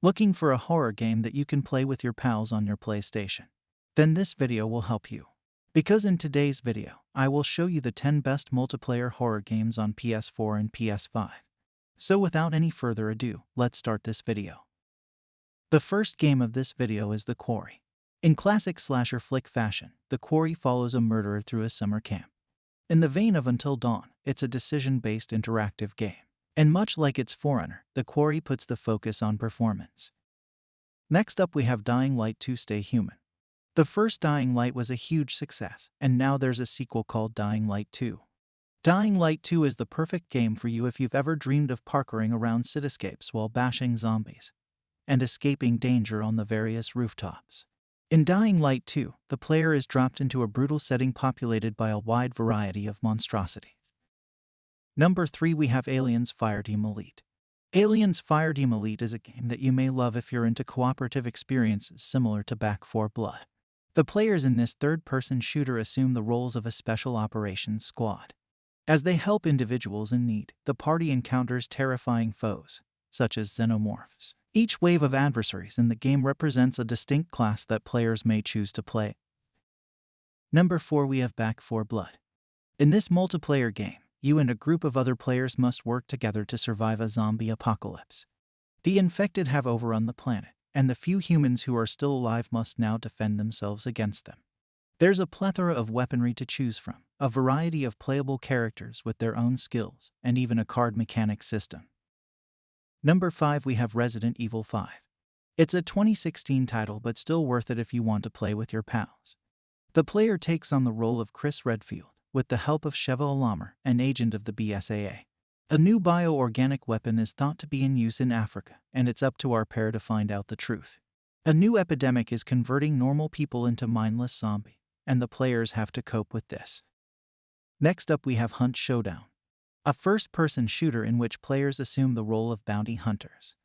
Looking for a horror game that you can play with your pals on your PlayStation? Then this video will help you. Because in today's video, I will show you the 10 best multiplayer horror games on PS4 and PS5. So without any further ado, let's start this video. The first game of this video is The Quarry. In classic slasher flick fashion, The Quarry follows a murderer through a summer camp. In the vein of Until Dawn, it's a decision-based interactive game. And much like its forerunner, The Quarry puts the focus on performance. Next up we have Dying Light 2 Stay Human. The first Dying Light was a huge success, and now there's a sequel called Dying Light 2. Dying Light 2 is the perfect game for you if you've ever dreamed of parkouring around cityscapes while bashing zombies and escaping danger on the various rooftops. In Dying Light 2, the player is dropped into a brutal setting populated by a wide variety of monstrosities. Number 3 we have Aliens Fireteam Elite. Aliens Fireteam Elite is a game that you may love if you're into cooperative experiences similar to Back 4 Blood. The players in this third-person shooter assume the roles of a special operations squad. As they help individuals in need, the party encounters terrifying foes, such as xenomorphs. Each wave of adversaries in the game represents a distinct class that players may choose to play. Number 4 we have Back 4 Blood. In this multiplayer game, you and a group of other players must work together to survive a zombie apocalypse. The infected have overrun the planet, and the few humans who are still alive must now defend themselves against them. There's a plethora of weaponry to choose from, a variety of playable characters with their own skills, and even a card mechanic system. Number 5 we have Resident Evil 5. It's a 2016 title but still worth it if you want to play with your pals. The player takes on the role of Chris Redfield, with the help of Sheva Alamar, an agent of the BSAA. A new bioorganic weapon is thought to be in use in Africa, and it's up to our pair to find out the truth. A new epidemic is converting normal people into mindless zombies, and the players have to cope with this. Next up we have Hunt Showdown, a first-person shooter in which players assume the role of bounty hunters.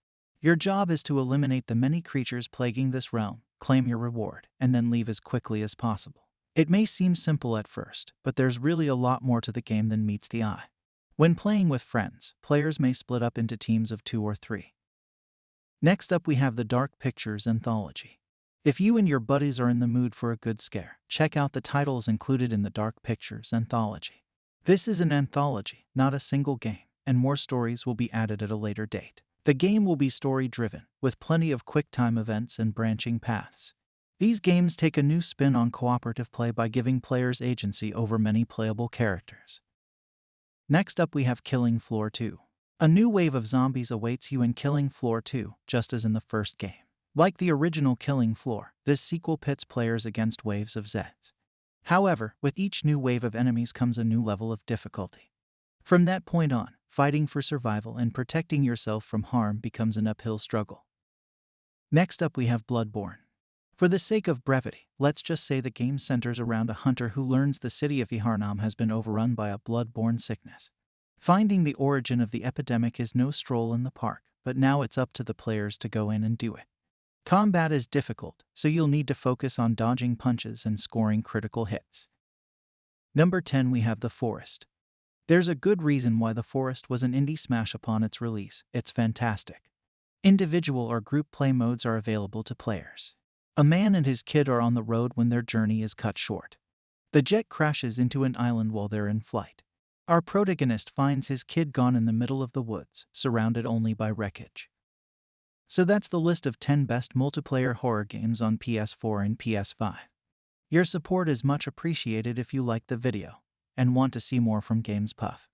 Your job is to eliminate the many creatures plaguing this realm, claim your reward, and then leave as quickly as possible. It may seem simple at first, but there's really a lot more to the game than meets the eye. When playing with friends, players may split up into teams of 2 or 3. Next up we have the Dark Pictures Anthology. If you and your buddies are in the mood for a good scare, check out the titles included in the Dark Pictures Anthology. This is an anthology, not a single game, and more stories will be added at a later date. The game will be story-driven, with plenty of quick-time events and branching paths. These games take a new spin on cooperative play by giving players agency over many playable characters. Next up we have Killing Floor 2. A new wave of zombies awaits you in Killing Floor 2, just as in the first game. Like the original Killing Floor, this sequel pits players against waves of Zeds. However, with each new wave of enemies comes a new level of difficulty. From that point on, fighting for survival and protecting yourself from harm becomes an uphill struggle. Next up we have Bloodborne. For the sake of brevity, let's just say the game centers around a hunter who learns the city of Iharnam has been overrun by a bloodborne sickness. Finding the origin of the epidemic is no stroll in the park, but now it's up to the players to go in and do it. Combat is difficult, so you'll need to focus on dodging punches and scoring critical hits. Number 10 we have The Forest. There's a good reason why The Forest was an indie smash upon its release. It's fantastic. Individual or group play modes are available to players. A man and his kid are on the road when their journey is cut short. The jet crashes into an island while they're in flight. Our protagonist finds his kid gone in the middle of the woods, surrounded only by wreckage. So that's the list of 10 best multiplayer horror games on PS4 and PS5. Your support is much appreciated if you like the video and want to see more from Games Puff.